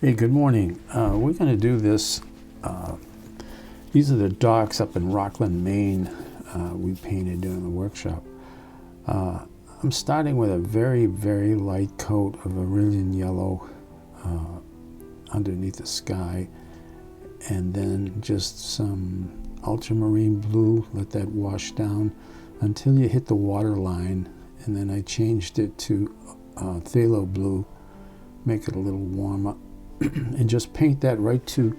Hey, good morning. We're going to do this. These are the docks up in Rockland, Maine. We painted during the workshop. I'm starting with a very, very light coat of Vermilion yellow underneath the sky, and then just some ultramarine blue. Let that wash down until you hit the water line, and then I changed it to phthalo blue, make it a little warmer. And just paint that right to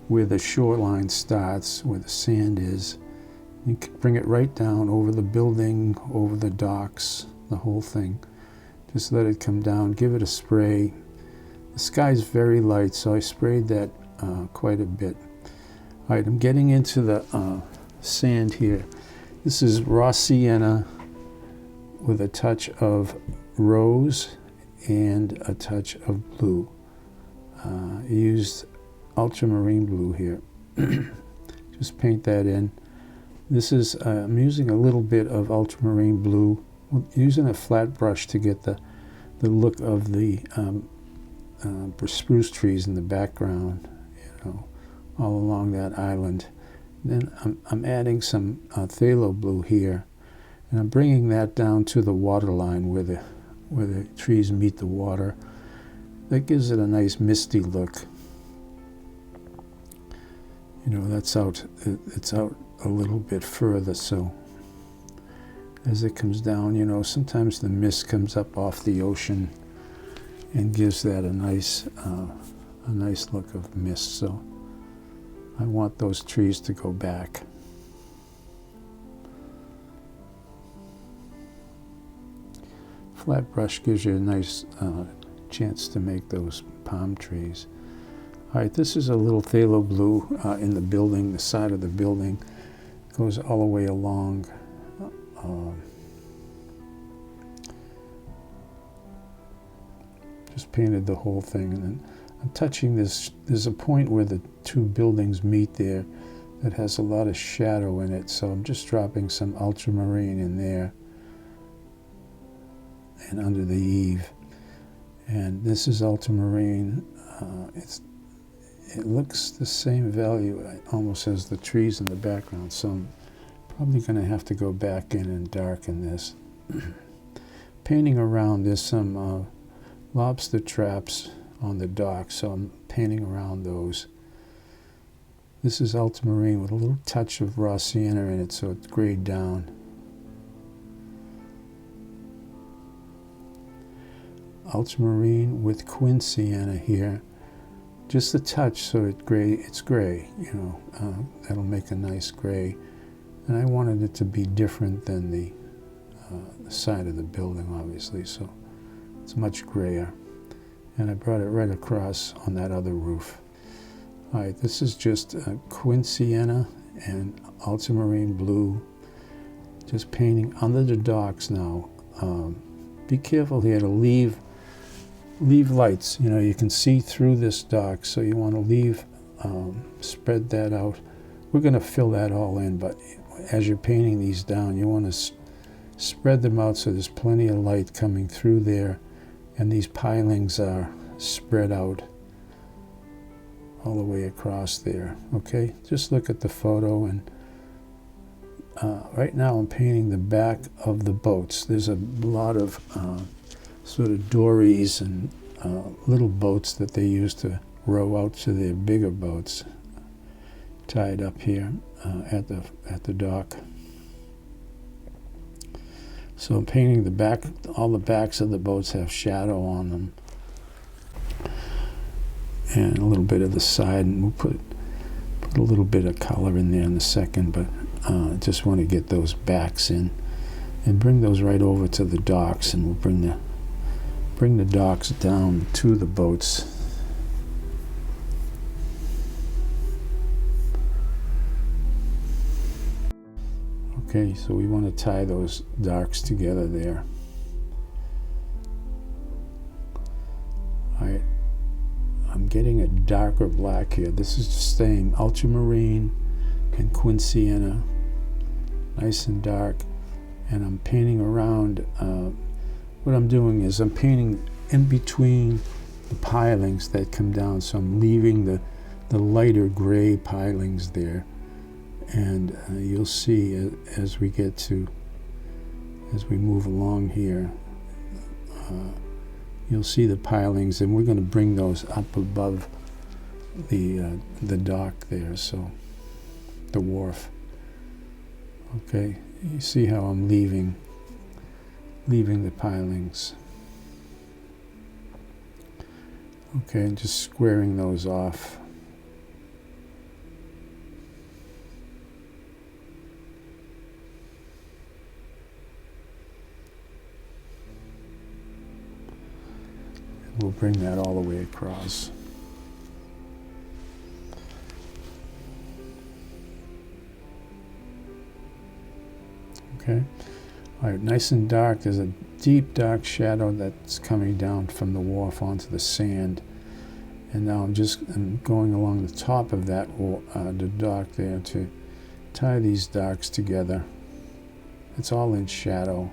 where the shoreline starts, where the sand is. You can bring it right down over the building, over the docks, the whole thing. Just let it come down, give it a spray. The sky's very light, so I sprayed that quite a bit. All right, I'm getting into the sand here. This is raw sienna with a touch of rose and a touch of blue. I used ultramarine blue here. Just paint that in. This is, I'm using a little bit of ultramarine blue, using a flat brush to get the look of the spruce trees in the background, all along that island. Then I'm adding some phthalo blue here, and I'm bringing that down to the water line where the trees meet the water. That gives it a nice misty look. That's out. It's out a little bit further, so as it comes down, sometimes the mist comes up off the ocean and gives that a nice look of mist. So I want those trees to go back. Flat brush gives you a nice chance to make those palm trees. All right, this is a little phthalo blue in the building, the side of the building. Goes all the way along. Just painted the whole thing, and then I'm touching this. There's a point where the two buildings meet there that has a lot of shadow in it, so I'm just dropping some ultramarine in there and under the eave. And this is ultramarine. It looks the same value almost as the trees in the background, so I'm probably going to have to go back in and darken this. Painting around, there's some lobster traps on the dock, so I'm painting around those. This is ultramarine with a little touch of raw sienna in it, so it's grayed down. Ultramarine with quin sienna here, just a touch, so it's gray. That'll make a nice gray, and I wanted it to be different than the side of the building, obviously, so it's much grayer, and I brought it right across on that other roof. All right, this is just quin sienna and ultramarine blue, just painting under the docks now. Be careful here to leave lights. You can see through this dock, so you want to spread that out. We're going to fill that all in, but as you're painting these down, you want to spread them out so there's plenty of light coming through there, and these pilings are spread out all the way across there. Okay, just look at the photo, and right now I'm painting the back of the boats. There's a lot of sort of dories and little boats that they use to row out to their bigger boats, tied up here at the dock. So I'm painting the back. All the backs of the boats have shadow on them, and a little bit of the side, and we'll put a little bit of color in there in a second, but just want to get those backs in and bring those right over to the docks, and we'll bring the docks down to the boats. Okay, so we want to tie those darks together there. All right, I'm getting a darker black here. This is just staying ultramarine and quin sienna, nice and dark, and I'm painting around. What I'm doing is I'm painting in between the pilings that come down. So I'm leaving the lighter gray pilings there, and you'll see as we move along here, you'll see the pilings, and we're going to bring those up above the dock there, so the wharf. Okay, you see how I'm leaving the pilings. Okay, and just squaring those off. And we'll bring that all the way across. Okay, all right, nice and dark. There's a deep dark shadow that's coming down from the wharf onto the sand, and now I'm going along the top of that the dock there to tie these darks together. It's all in shadow.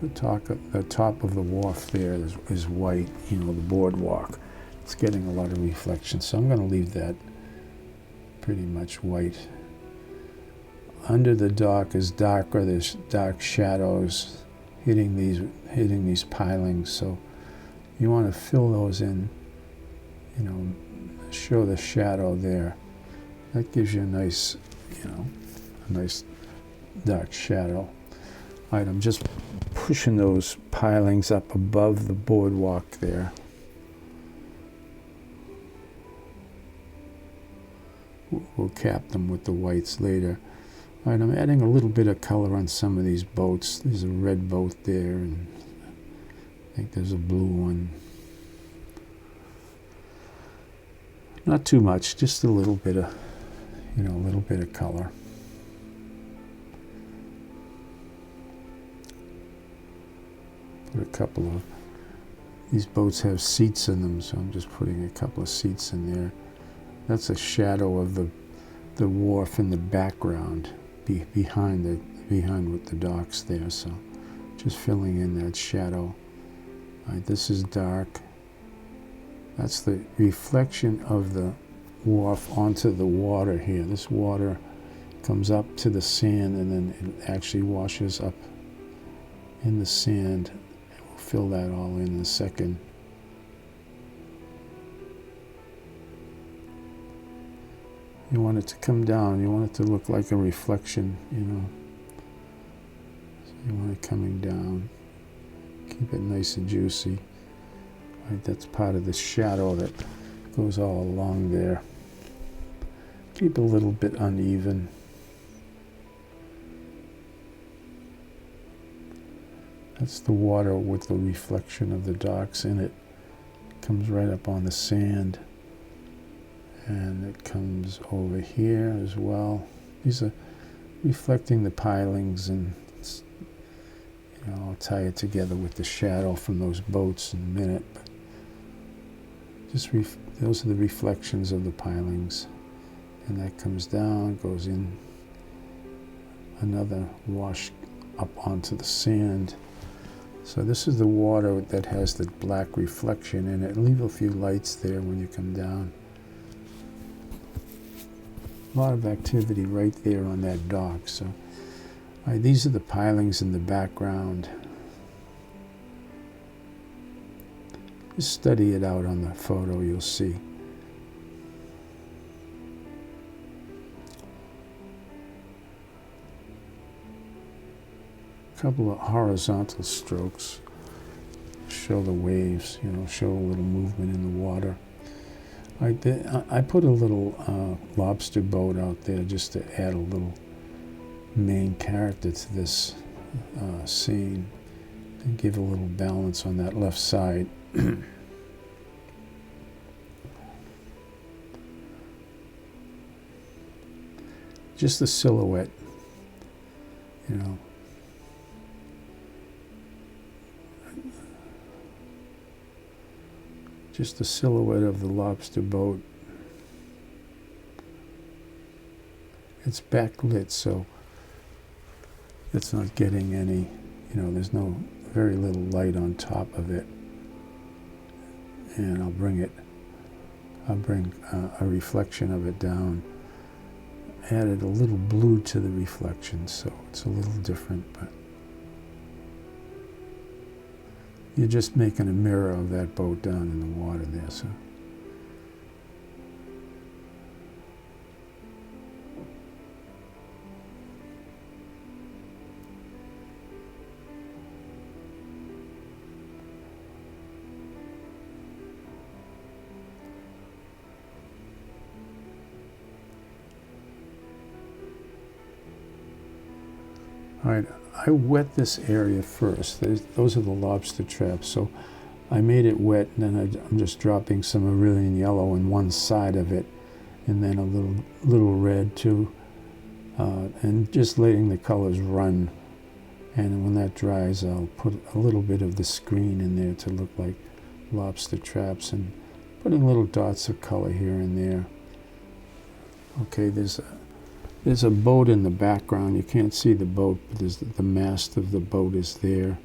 The top of the wharf there is white, you know, the boardwalk. It's getting a lot of reflection, so I'm going to leave that pretty much white. Under the dock is darker. There's dark shadows hitting these pilings. So you want to fill those in. You know, show the shadow there. That gives you a nice, you know, a nice dark shadow. All right, I'm just pushing those pilings up above the boardwalk there. We'll cap them with the whites later. All right, I'm adding a little bit of color on some of these boats. There's a red boat there, and I think there's a blue one. Not too much, just a little bit of, you know, a little bit of color. Put a couple of, these boats have seats in them, so I'm just putting a couple of seats in there. That's a shadow of the wharf in the background. Behind with the docks there, so just filling in that shadow. All right, this is dark. That's the reflection of the wharf onto the water here. This water comes up to the sand, and then it actually washes up in the sand. We'll fill that all in a second. You want it to come down. You want it to look like a reflection, you know. So you want it coming down. Keep it nice and juicy. All right, that's part of the shadow that goes all along there. Keep it a little bit uneven. That's the water with the reflection of the docks in it. Comes right up on the sand. And it comes over here as well. These are reflecting the pilings, and you know, I'll tie it together with the shadow from those boats in a minute. But just those are the reflections of the pilings, and that comes down, goes in another wash up onto the sand. So this is the water that has the black reflection in it. Leave a few lights there when you come down. A lot of activity right there on that dock. So these are the pilings in the background. Just study it out on the photo, you'll see. A couple of horizontal strokes. Show the waves, you know, show a little movement in the water. I put a little lobster boat out there just to add a little main character to this scene and give a little balance on that left side. Just the silhouette, you know. Just the silhouette of the lobster boat. It's backlit, so it's not getting any, you know, there's no very little light on top of it, and I'll bring a reflection of it down. Added a little blue to the reflection, so it's a little different, but you're just making a mirror of that boat down in the water there. So all right, I wet this area first. Those are the lobster traps. So I made it wet, and then I'm just dropping some Aurelian yellow on one side of it, and then a little red too, and just letting the colors run. And when that dries, I'll put a little bit of the screen in there to look like lobster traps, and putting little dots of color here and there. Okay, there's a boat in the background. You can't see the boat, but the mast of the boat is there.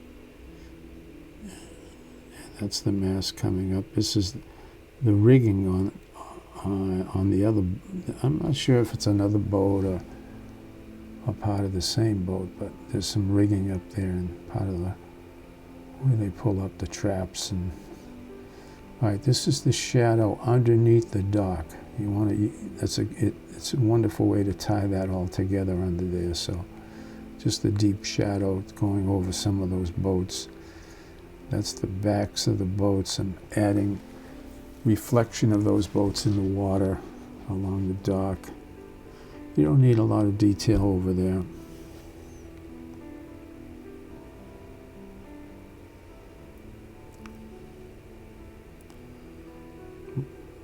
And that's the mast coming up. This is the rigging on the other. I'm not sure if it's another boat or a part of the same boat, but there's some rigging up there and part of the where they pull up the traps. And all right, this is the shadow underneath the dock. You want to. It's a wonderful way to tie that all together under there. So just the deep shadow going over some of those boats. That's the backs of the boats. I'm adding reflection of those boats in the water along the dock. You don't need a lot of detail over there.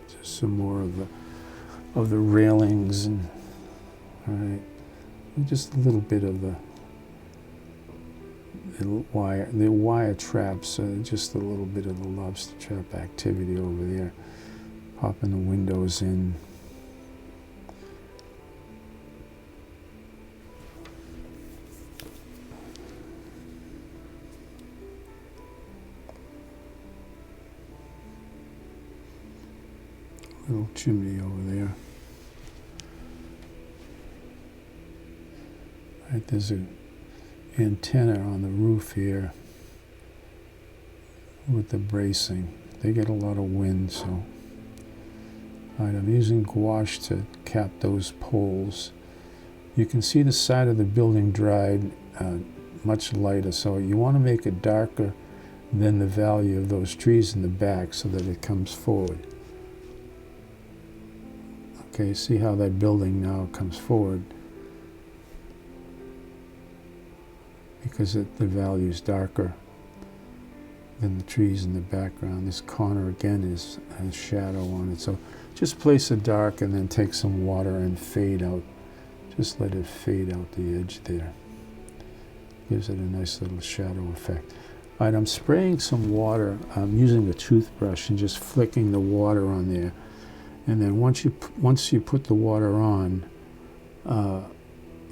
Just some more of the railings, and all right, and just a little bit of the wire traps, just a little bit of the lobster trap activity over there, popping the windows in. Little chimney over there. Right, there's an antenna on the roof here with the bracing. They get a lot of wind, so right, I'm using gouache to cap those poles. You can see the side of the building dried much lighter, so you want to make it darker than the value of those trees in the back so that it comes forward. Okay, see how that building now comes forward because the value is darker than the trees in the background. This corner again has shadow on it. So just place a dark and then take some water and fade out. Just let it fade out the edge there. Gives it a nice little shadow effect. All right, I'm spraying some water. I'm using a toothbrush and just flicking the water on there. And then once you put the water on,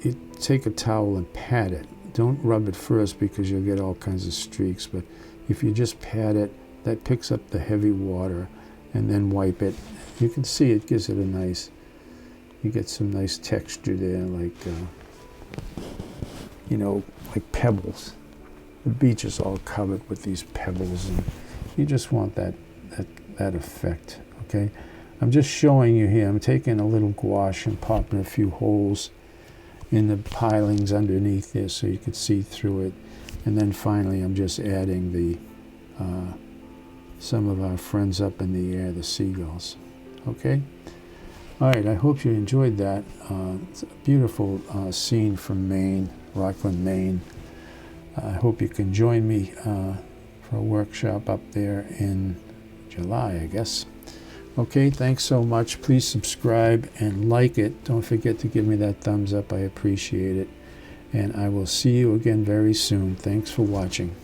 you take a towel and pat it. Don't rub it first because you'll get all kinds of streaks. But if you just pat it, that picks up the heavy water, and then wipe it. You can see it gives it a nice. You get some nice texture there, like like pebbles. The beach is all covered with these pebbles, and you just want that effect. Okay. I'm just showing you here. I'm taking a little gouache and popping a few holes in the pilings underneath there so you can see through it. And then finally I'm just adding the some of our friends up in the air, the seagulls. Okay? All right, I hope you enjoyed that. It's a beautiful scene from Maine, Rockland, Maine. I hope you can join me for a workshop up there in July, I guess. Okay, thanks so much. Please subscribe and like it. Don't forget to give me that thumbs up. I appreciate it. And I will see you again very soon. Thanks for watching.